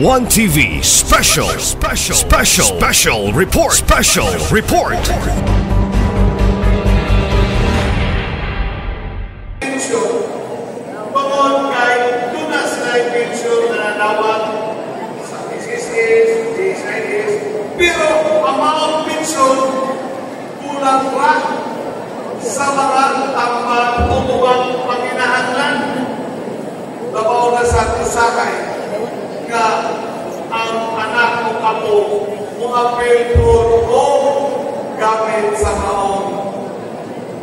One TV special report. Tungod kay tuna sila yung pensyon na nanawag sa PCCs, DSIS, pero ang mga pensyon kulang pa sa mga tambang o ubang panginahanlan. Labaw na sa kusakay nga ang anak o kapo mga pelpon o gamit sa maong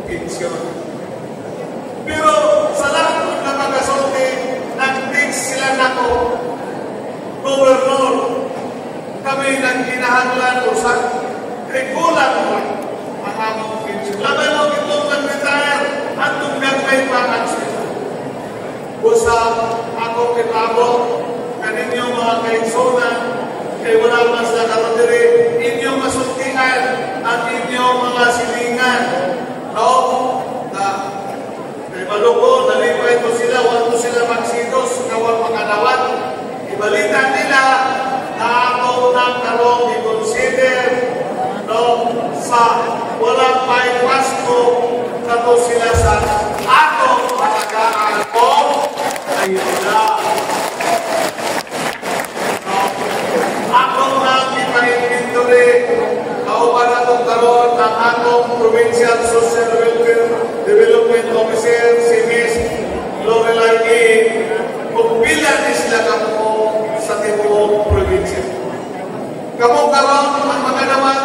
pensyon. Pero sa lahat na magasulti, nag-text sila nako, Gobernador, kami nang kinahanglan o sa kulang mo ang among pensyon. Laban mo itong nag-retire at itong nag-may pangaksyon. Busa ako kitabot, kaninyo mga kaigsonan, kay wala mas na karodere, inyong masultihan at inyong mga silingan. No? Maluko, nalipay ko sila, wala sila magsitos, nawal makadawat. Ibalita nila na ako ng karong i-consider sa walang may Pasko kato sila sa atong malagaan ko ayuda. Ako nang ipainventory, kauban atong karon ang atong Provincial Social Welfare Development Officer, si Miss Lorelai A. Kung pila ni sila kamo sa tibuong probinsya. Kamo karon ang maganawan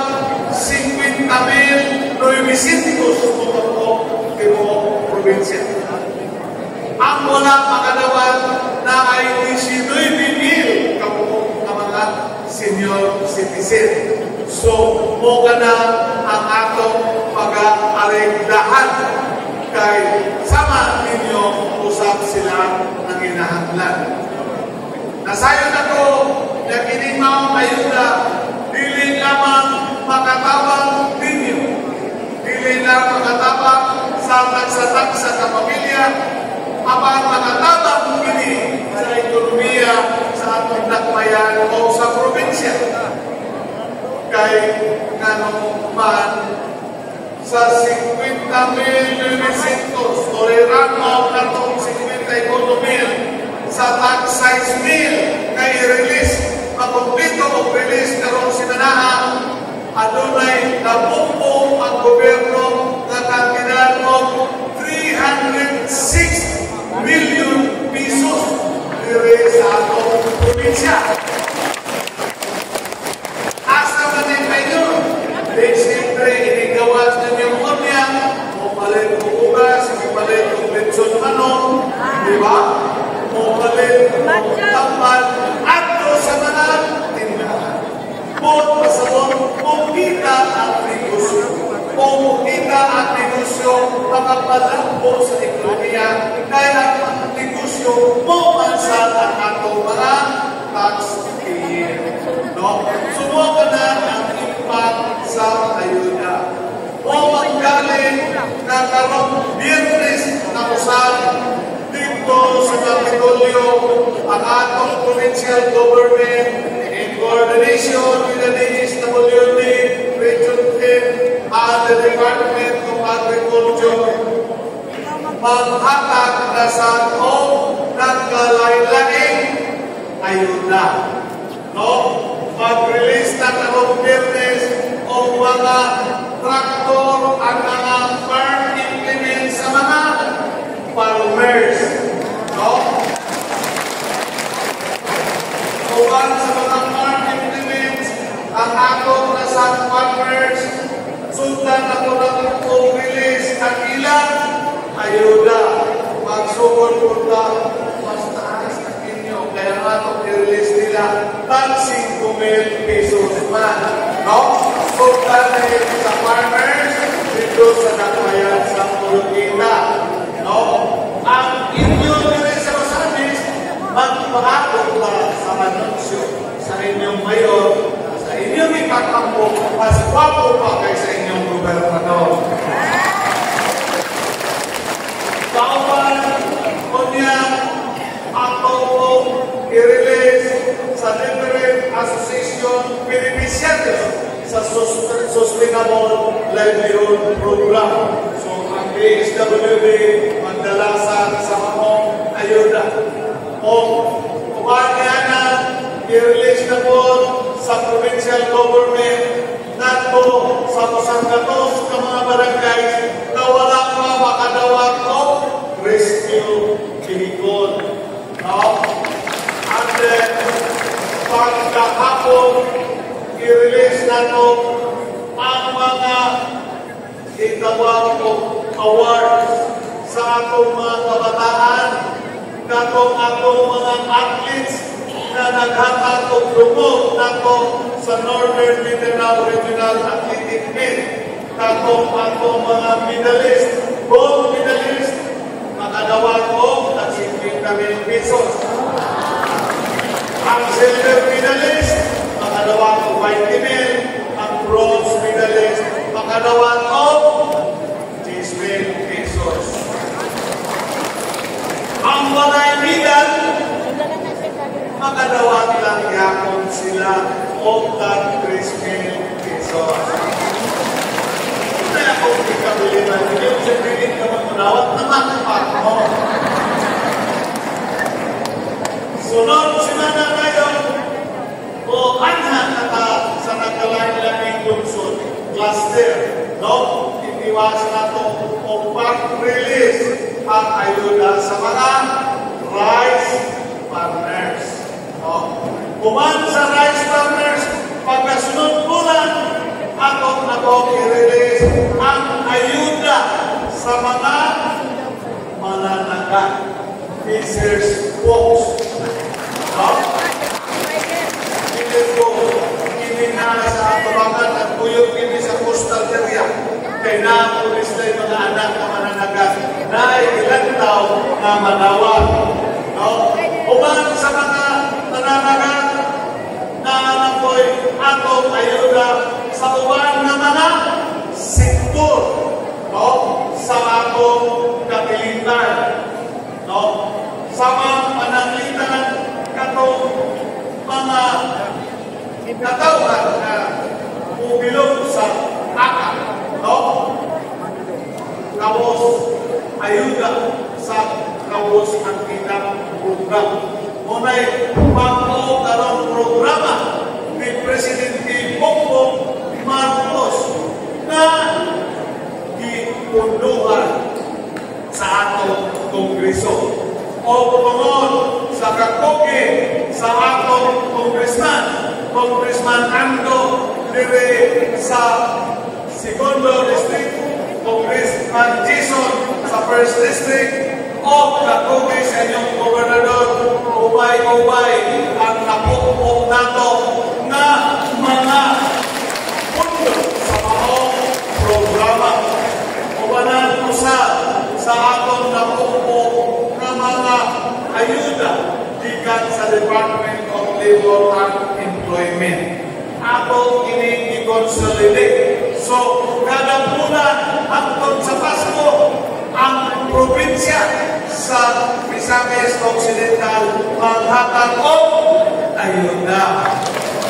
50,900 kung kamo tibuong probinsya. Ang wala maganawan na ay 19,000 kamo ang mga senior citizen. So, mo ka na ang atong pag-areglahan kay sama ninyo usap sila ng hinahanglan. Nasayon ako na kinimaw ayuda dili lamang makatabang ninyo, dili lang makatabang sa tagsa-tagsa ka pamilya, apan makatabang kini sa ekonomiya sa atong dakmayan o sa probinsya. Kay nganong man sa 50,000 o ramo natong 51,000 sa tax size meal na i-release makumpleto o release karong sinanahan adunay nabumpo ang gobyerno na kantidad of 306 million pesos dire sa atong probinsya. Asa man din kayo? Siyempre, inigawas na niyong unya, o palit o ugas, palit o lechon manong, di ba? O palit o tambal, at sa mga tindahan. Kung pasawang, kung kita ang negosyo, kung kita ang negosyo, makapalampo sa ekonomiya, kaya ang negosyo, pumansan ang atong mga taxpayer. No? Sumuha na ang impact sa ayuda. O manggaling na karong Biyernes na usan dito sa Kapitolyo ang atong provincial government in coordination with the DSWD, Region 10, and the Department of Agriculture maghatag na sa nagkalain-laing ayuda. No? Mag-release na karong Biyernes o mga traktor at mga farm implements sa mga farmers. No? Uban sa mga farm implements, ang atong nasa farmers, sundan ako ng release ang ilang ayuda. Magsugod po na mas taas na inyo. Kaya nga itong i-release nila tag 5,000 pesos man. No? Sundan na ito sa farmers dito sa Dakmayan sa Pulukita. No? Ang inyo nila sa Masamis, magpaakot ba sa manunsyo sa inyong mayor, sa inyong ikakampo, mas wapo pa kay sa inyong gobernador. Bawal o niya ako i-release sa Association Beneficiaries sa Sustainable Livelihood Program. So, ang DSWD magdalasan sa among ayuda. O, kumanya na, i-release na po sa provincial government nato sa Masangatos ng mga barangays na wala pa makadawat o rescue vehicle. No? And then, pagkahapon, i-release nato ang mga itawag o awards sa atong mga kabataan, katong atong mga athletes na naghatag o promote nato sa Northern Mindanao Regional Athletic Meet, katong atong mga medalist, gold medalist, makadawat o at 50,000 pesos. Ang silver medalist, makadawat o 20,000. Ang bronze medalist, makadawat o 10,000 pesos. Ang walay medal, makadawat lang yapon sila o tag 3,000 pesos. Kaya kung ikabili na ninyo, siyempre ka magdawat naman mo. Sunod simana ngayon, o anha naka sa nagkalain-laming lungsod, cluster, no? Itiwas na ito o pag-release ang ayuda sa mga rice farmers. No? Kuman sa rice farmers, pagkasunod bulan, atong i-release ang ayuda sa mga mananaga, fishers folks. No? Hindi na sa tubangan at buyog ini sa coastal area. Kaya na-pulis na yung mga anak na mananaga na ilang tao na manawag. No? Uman sa mga mananaga na napoy atong ayuda sa uban na mga sektor, no? Sa atong kapilitan, no? Sa mga pananglitan katong mga katawhan na ubilog sa akal, no? Kapos ayuda sa kapos ang kitang program. Muna'y pang-o karong programa ni Presidente Bongbong Marcos na gipunduhan sa atong Kongreso. O tungod sa kakoke sa atong Congressman Ando dire sa Segundo District, Congressman Jason sa First District, o kakoke sa inyong gobernador, ubay-ubay ang napupok nato na mga pundo sa maong programa. Ubanan sa atong napupok na mga ayuda gikan sa Department of Labor and Employment. Ato ini i-consolidate. So, kada bulan hangtod sa Pasko, ang probinsya sa Visayas Occidental maghatag og ayuda.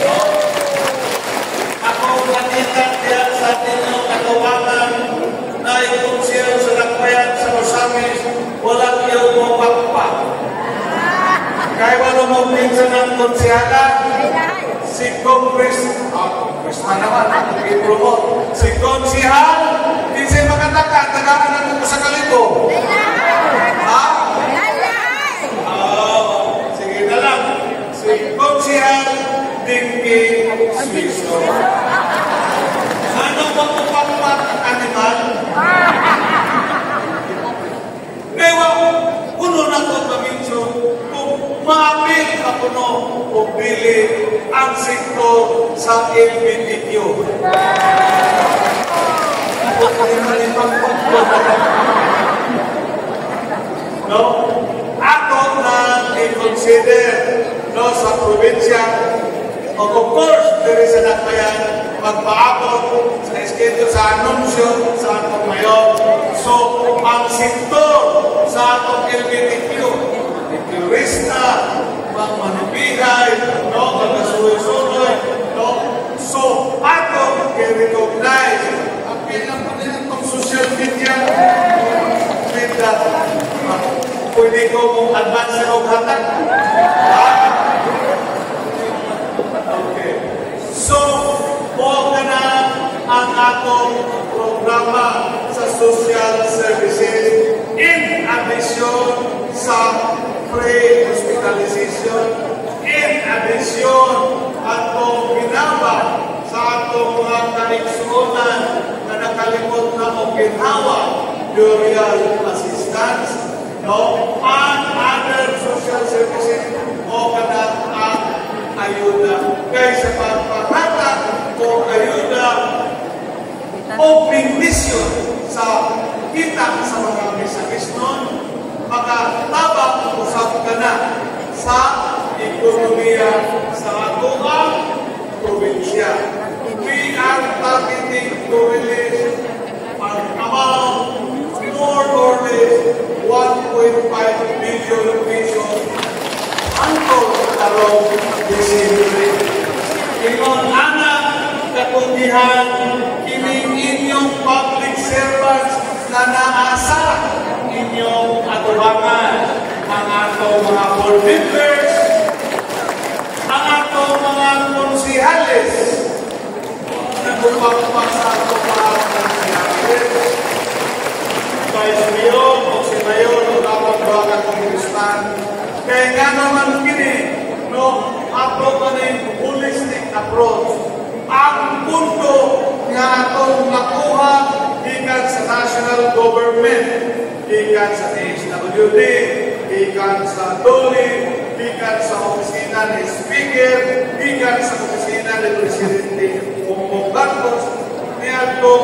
So, ako kanita diyan sa ating katawanan na i-consider sa lakbayan sa Osamis, walang iyaw mo pakpak. Kaya wala mo pinsan ng konsyala, si Congressman naman, ako i-promote. Si Konsihal, di siya makataka, tagaan na ko sa kalito. Ha? Sige na lang. Si Konsihal, Dinky Suizo. Ano ba kupakpak ang animal? Kaya puno na ito paminso, kung maapil ka puno o bili ang sektor sa LGBTQ. No? Ako na i-consider, no, sa probinsya, of course, there is an akbayan magpaabot sa schedule sa anunsyo sa atong mayon. So, ang sektor sa atong LGBTQ, turista, mga manubihay, no, magkasuyo-suyo, atong programa sa social services in addition sa pre-hospitalization, in addition atong ginaba sa atong mga kaigsuonan na nakalimot na o ginhawa burial assistance, no? And other social services o kanang ang ayuda. Kaya sa pagpahatag o ayuda o bendisyon sa kita sa mga misakisnon, makatabang usap ka na sa ekonomiya sa atong probinsya. We are targeting to release an amount more or less 1.5 billion pesos until karong Disyembre. Ingon ana katundihan kining inyong public servants na naasa inyong atubangan ang atong mga board members, ang atong mga konsihales na gumagpag sa atong mga konsihales, Vice Mayor o si Mayor o dapat baga Congressman. Kaya nga naman kini, no, ato kaning holistic approach. Ang punto nga atong nakuha ikan sa national government, ikan sa DSWD, ikan sa DOLE, ikan sa opisina ni Speaker, ikan sa opisina ni Presidente Bongbong Marcos, niadto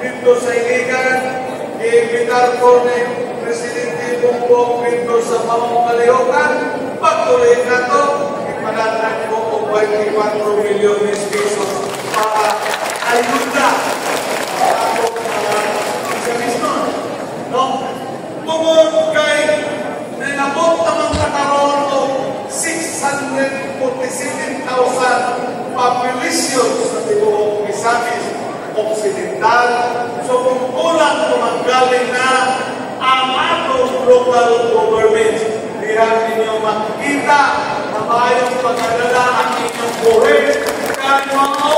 dito sa iligan, iimbitar ko ni Presidente Bongbong dito sa Pamukalihokan, pagtuloy na to, ipanatag ko o 24 milyon pesos para ayuda sa atong mga misakisnon. No? Tungod kay nilabot naman kataroon o 647,000 population sa tibuok Misamis Occidental. So kung kulang tumanggaling na ang atong local government, diyan ninyo makikita na mayong pagkadala ang inyong buhay kahit mga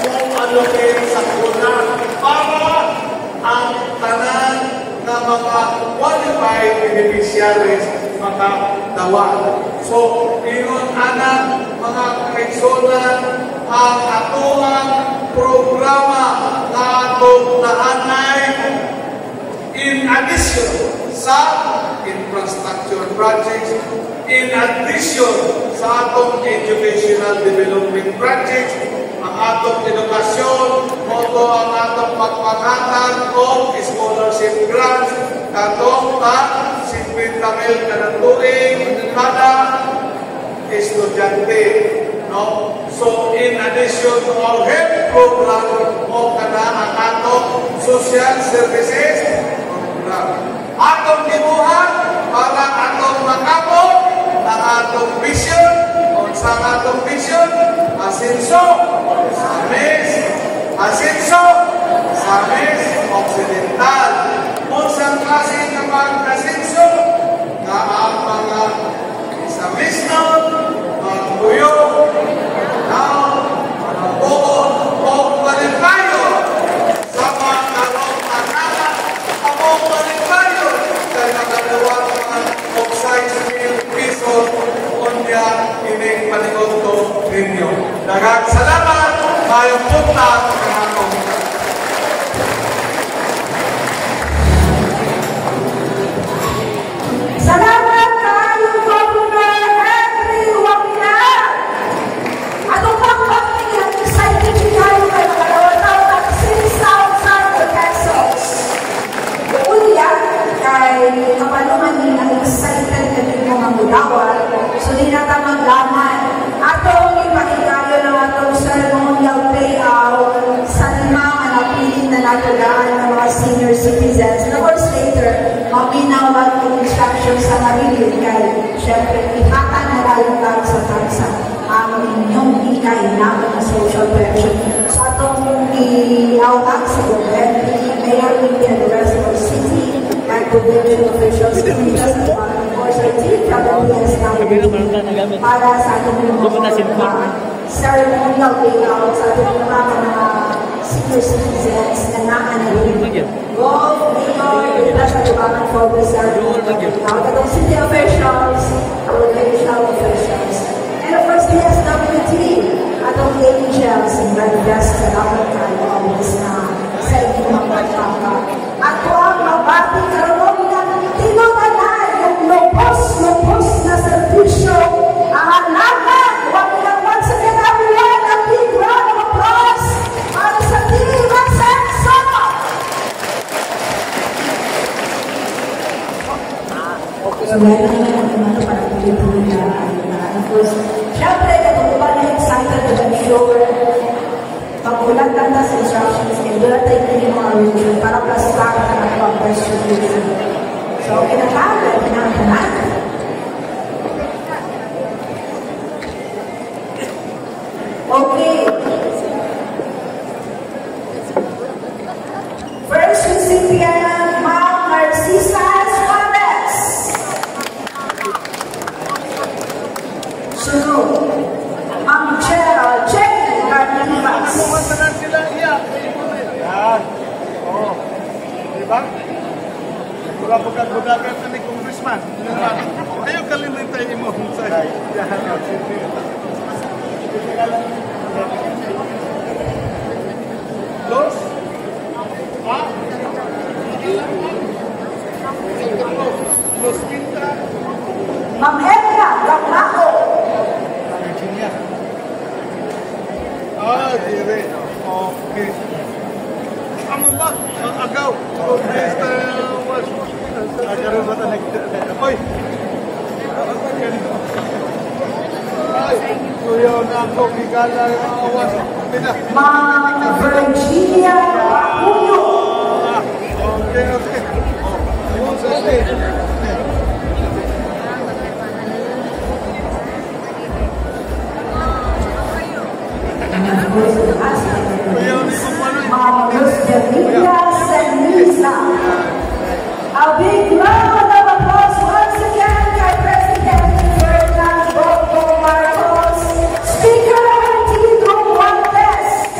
kung allocate sa kuna para ang tanan na mga qualified beneficiaries makadawa. So, ingon anak mga kaigsonan ang atuang programa na atong nahanay in addition sa infrastructure projects, in addition sa atong educational development projects, ang atong edukasyon, moto ang atong pagpangatan o scholarship grants, katong ta 50,000 kada tuig kada estudyante. No? So, in addition to our health program o kada ang atong social services program. Atong gibuhat para atong makabot ang atong vision o sa atong vision, asenso sa asenso sa Occidental. Unsang klase ng pag-asenso na ang mga Isamisnon, mga tuyo, mga buo o palimbayo sa mga karong akala o palimbayo dahil nakagawa naman of 6 pesos kunya ining panigoto ninyo. Daghang salamat, mayong punta sa akong salamat kayo, Governor Henry Wapina. Atong pagpapingan, excited kayo kay makalawang taon at 6,000 pesos. Uliya, kay kapaluman din ang excited na din mga mudawal. So, di na ta maglaman. Atong ipakikayo ng atong ceremonial payout sa limang napilit na natulaan ng mga senior citizens. And of course, later, maminawag ng instructions sa marili kay syempre ipatan na lalong lang sa tansa ang inyong ikailangan na social pension. So atong i-awag sa government, Mayor Lydia and the rest of the city and provincial officials of course I did para sa ating mga ceremonial payout sa ating mga senior citizens na nakanarin. Golf, mayor, ito sa libangan focus sa katong city officials, provincial officials, and of course, DSWT, atong angels and manifest sa dapat tayo always na sa inyong mga pagkaka. Ako ang mabati karoon na tinunganan yung lupos na servisyo ang alaman. Huwag nilang once again everyone a big round of applause para sa Team Asenso! So, meron naman para tuloy-tuloy na. Of course, syempre, kung ba na-excited to I'm sure, pag-ulat lang sa instructions, and doon tayo hindi mga review para plus-star ka na pag-distribution. So, kinakala, kinakala. Okay. First recipient, Ma'am Narcisa Suarez. Sunod, Ma'am Jenny Carnivas. Kumasanan sila iyak. Yan. Oo. Diba? Wala po kagbudagan na ni Congressman. Ayaw kalimutan mo sa jahan. Los? Ha? Los Pinta? Ma'am Edna Gagmao. Ah, dire. Okay. Ano ba? Ang agaw. Mr. Wash. Agaw ba tanig? Oy! Ay, kuya na ako. Gigala ang awas. Ma'am Virginia Pacuyo. Okay, okay. Ayun sa stage. Ma'am Lucia Senisa. A big round of applause once again kay President Ferdinand Bongo Marcos, Speaker Tito Juarez,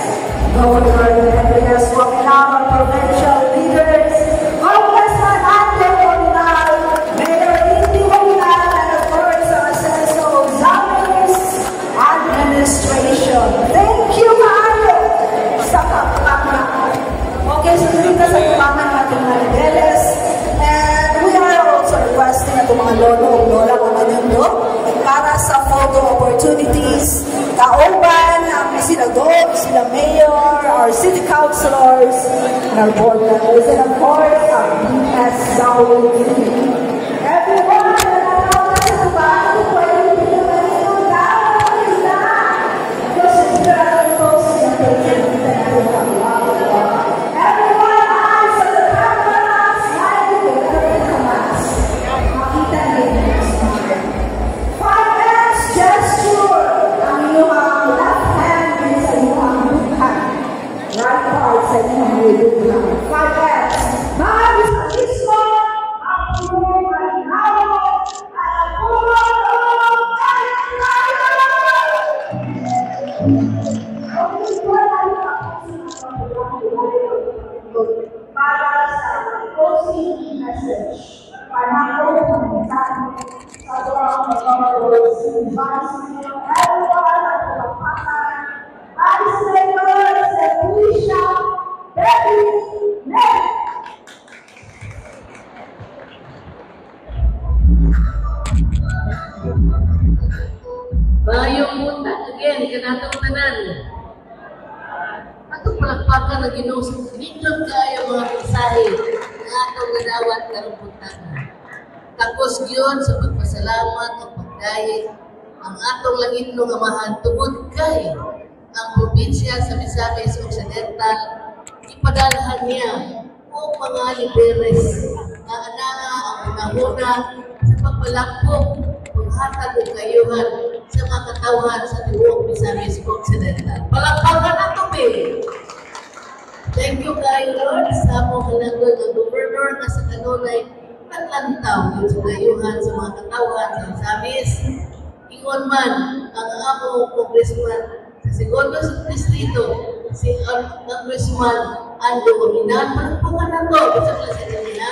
Governor Andres Guaminama, provincial leaders, Congressman Ante Comunal, Mayor Inti Comunal, and of course, our Asenso Examiners Administration. Thank you, Mario, sa kapatid. Okay, so dito sa tumangan natin mga niveles, and we are also requesting at mga lolo o lola mga nando para sa photo opportunities, kauban ang senador, sila mayor, our city councilors, and our board members, and of course, our DSWT. Everyone, nananaw na sa tubahan, pwede nyo na yung dahil na. Kasi sigurado ko siya everyone eyes on the camera, smiling with every mask. Makita niyo yung smile. 5S gesture. Ang iyong left hand is sa iyong lukhan. Right part sa iyong lukhan. 5S. Mga bisalismo, ang iyong malinaw, at ang ulong para sa closing message. Panako ng mensahe sa mga followers, everyone at the Lapakan, Islander, Sepuisha, Betty, Ned. Mayong punta again, kanatong tanan. Atong palakpakan na ginusok, nindot kayo mga mensahe na atong nadawat karong puntahan. Tapos yun sa pagpasalamat at pagdahil ang atong langitnong amahan tungod kay ang probinsya sa Misamis Occidental ipadalhan niya o mga liberes na ananga ang unahuna sa pagpalakpok paghatag ng kayuhan sa mga katawan sa tibuok Misamis Occidental. Palakpakan na ito, Thank you kayo, Lord, sa among kalangod ng Governor na sa kanunay naglantaw yung sa kayuhan sa mga katawan sa Misamis. Ingon man ang among Congressman sa segundo distrito si Congressman Ando Uminan, palagpakan na to, sa klase nila.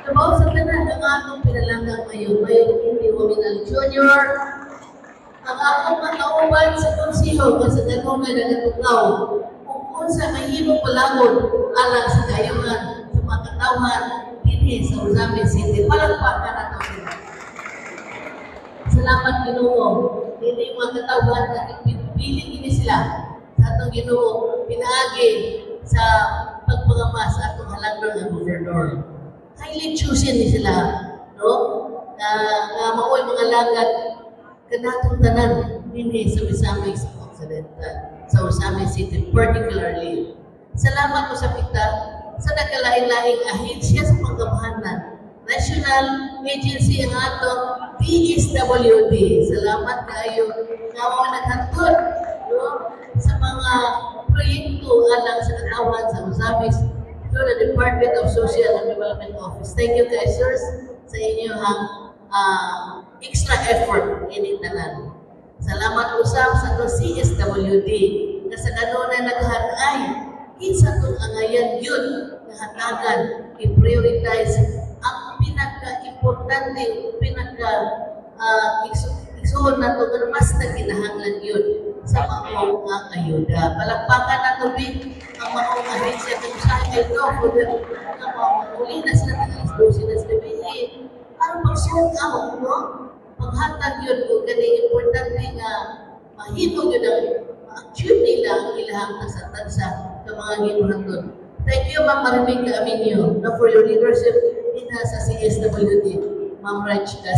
Trabaho sa tanan, ang atong pinalanggang ngayon, hindi Uminan Jr., ang akong matauban sa konsiho, kasi ganun na nagatugaw, kung sa mahimong palagon, alang sa kayuhan, sa mga katawhan, hindi sa Uzami City, palagpakan na to sila. Salamat Ginoo, hindi mga katawhan na piling ini sila sa atong Ginoo, pinaagi sa pagpangamas sa atong halangdon ng gobernador. Highly chosen ni sila, no? Na maoy mga lagat kanatong tanan dinhi sa Misamis Occidental, sa Misamis City particularly. Salamat ko sa pita sa nagkalain-laing ahensya sa panggamhanan. National Agency ang atong DSWD. Salamat kayo nga mga naghantod, no? Sa mga proyekto alang sa katawan sa Misamis through the Department of Social and Development Office. Thank you guys, sirs, sa inyong extra effort in tanan. Salamat usab sa CSWD na sa kanunay naghanay kinsa tong angayan yun na hatagan i-prioritize ang pinaka-importante, isuhon na ito na mas naginahanglan yun sa mga ayuda. Palagpakan na ito din ang mga ahensya kung saan ito for the uli na sila nag-alas na sila ano pagsugaw, no? Paghatag yun kung galing importante nga mahimo yun ang ma-achieve nila ang ilahang nasa sa mga ginuhatod. Thank you, Ma'am Marimig Kaaminyo, for your leadership in sa CSWD. Ma'am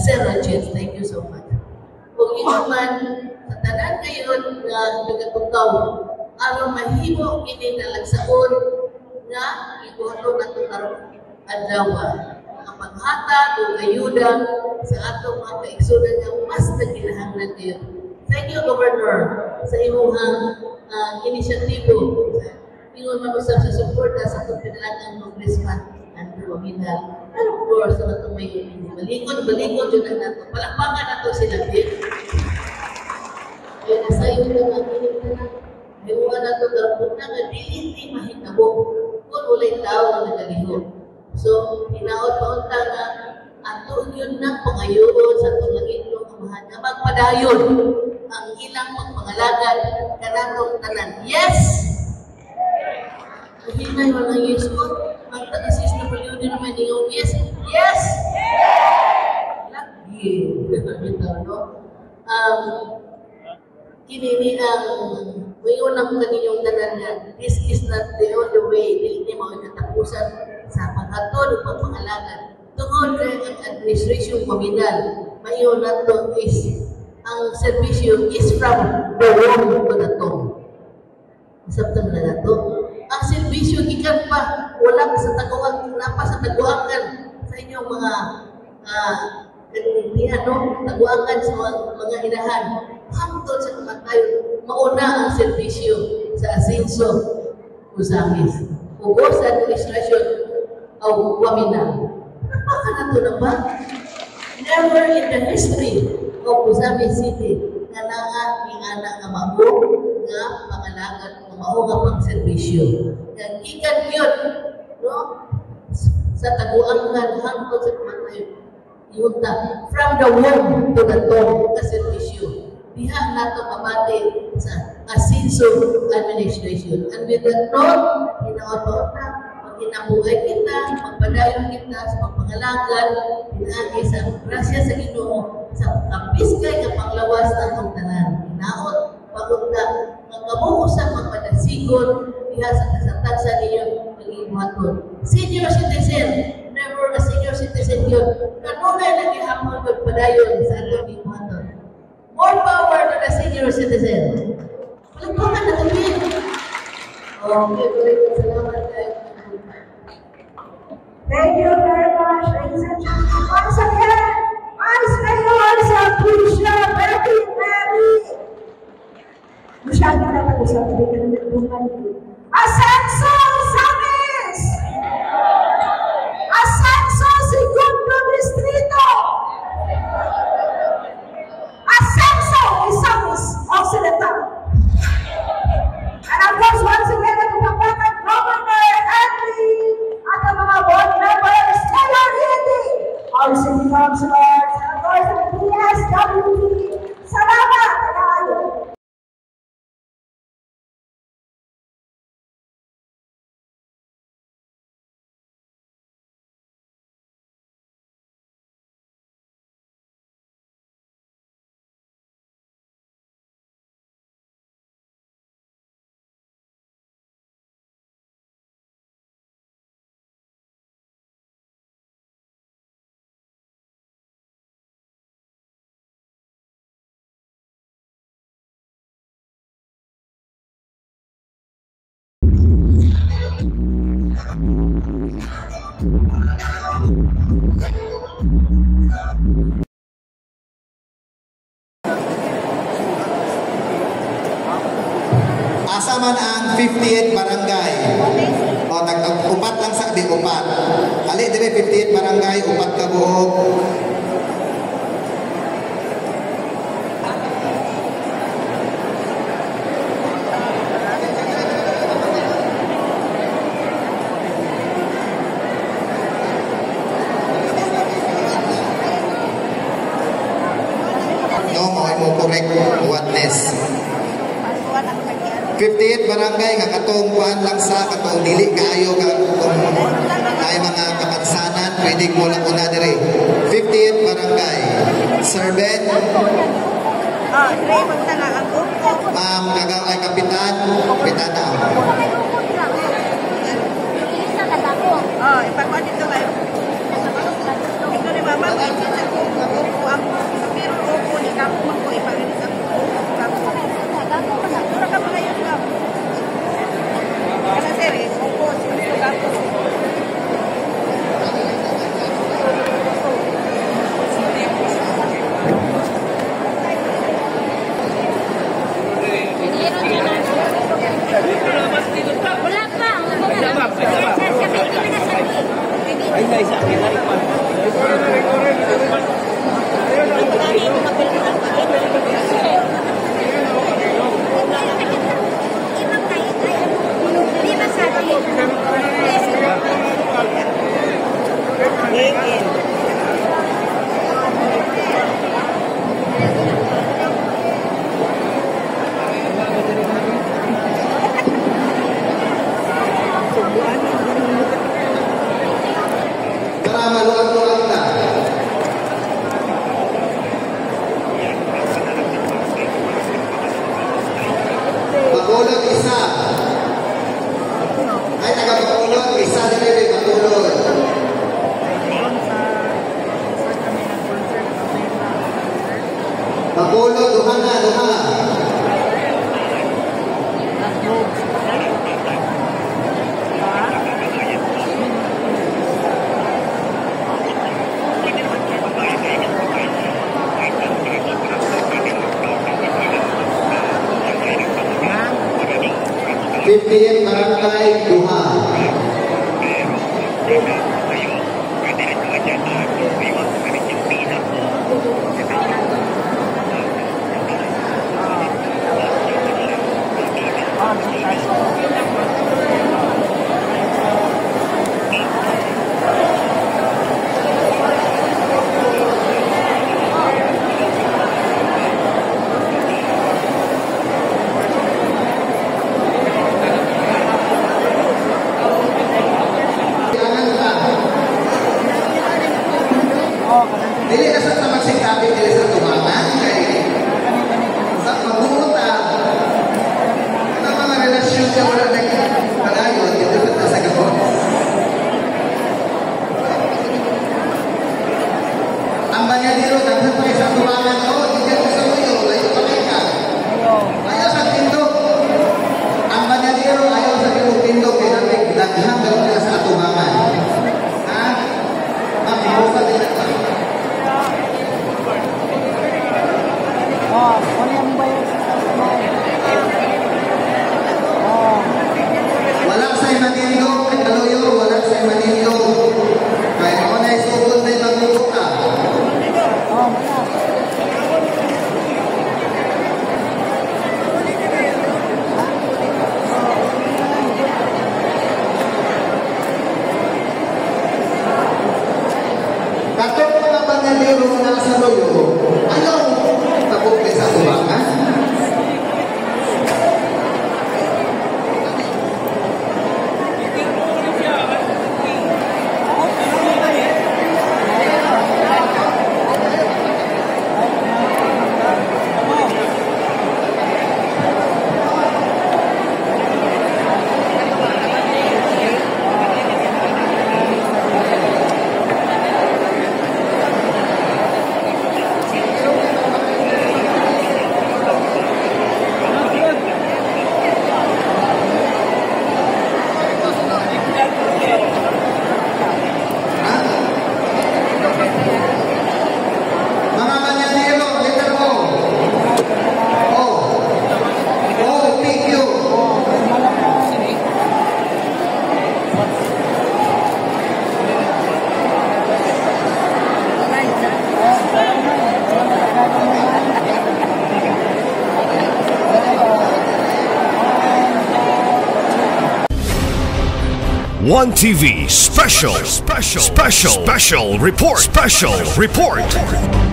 Sir Rachel, thank you so much. Kung ito man, sa tanan ngayon na nagatugaw, aron mahimo kini nalagsaon nga ikuhatod na ito karong adlaw. Ang paghatag o ayuda sa atong mga kaigsunan nga mas nagkinahanglan kayo. Thank you, Governor, sa imong inisyatibo. Ingon man usab sa suporta sa atong pinalagang Congressman Andrew Uminan. And of course, sa atong may balikod yun ang nato. Palakpakan nato sila din. Kaya nasayo na mga kinig na na. Himuan nato karapot na nga di mahitabo kung ulay tao ang nagaliho. So, hinaot pa unta nga ato yun ng pangayoon sa itong langitong amahan na magpadayon ang ilang pagpangalagan kanatong tanan. Yes! Hinay mga yes ko, ang taga-sis na pag-yun naman yung yes. Yes! Lagi. Ito, no? Kinini ang mayon ang kaninyong tanan nga, this is not the only way, hindi mo katapusan sa paghatod o pagpangalagan. Tungod kay ang administration komunal, mayon na to is, ang servisyo is from the womb to the tomb. Masabtan na to. Ang servisyo, ikan pa, wala sa taguan, napa sa taguangan sa inyong mga taguangan sa mga inahan. Hangtod sa kamatayo, mauna ang servisyo sa asenso Usamis. Ugos sa administrasyon o Wamina. Napaka na ito na ba? Never in the history of Usamis City na anak nga mago nga pangalagan o mao nga pang servisyo. Yang ikan yun, no? Sa taguangan hangtod sa kamatayo. Yunta, from the womb to the tomb na servisyo. Diha nato mabati sa asenso administration. And with that note, hinaot-ota, magkinabuhay kita, magpadayon kita sa pagpangalagan, pinagi sa grasya sa Ginoo, sa kapiskay ng panglawas ng itong tanan. Hinaot, pagunta, magkabuhusan, magpadasigon, diha sa kasatagsa ninyo, mag-ibuhaton. Senior citizen, never a senior citizen yun. Kanunay na gihapon magpadayon sa atong ibuhaton. More power to the senior citizen. Palagpakan na kami. Okay, salamat kayo. Thank you very much, ladies and gentlemen. Once again, Vice Mayor sa Pusha, Betty Mary. Masyado na ako sa pinagbuhan. Asenso Samis! Asenso Segundo Distrito! Asenso Samis Occidental! And I'm Asa man ang 58th barangay? O, upat lang sa di upat. Ali, dire 58th barangay, upat ka buhok. No, mo correct whatness. 58 barangay nga katong kuan lang sa katong dili kaayo ka ay mga kapansanan pwede mo lang una dire 58 barangay servant ma'am kagaw ay kapitan kapitana ipagkuhan dito kayo. Ito ni mama, ako ang pero ko ni kapo man ko ipagrilis ako. Ura ka mga yun ka. Kana sir, ko sinuso kapo. Wala pa. Ay, may isa. Tara, maluwag-luwag na. Bakulod isa. Ay, taga-bakulod. Isa na rin, bakulod. Bakulod, duha na, duha. Fifteen barangay duha. Kailangan ka. One TV special report.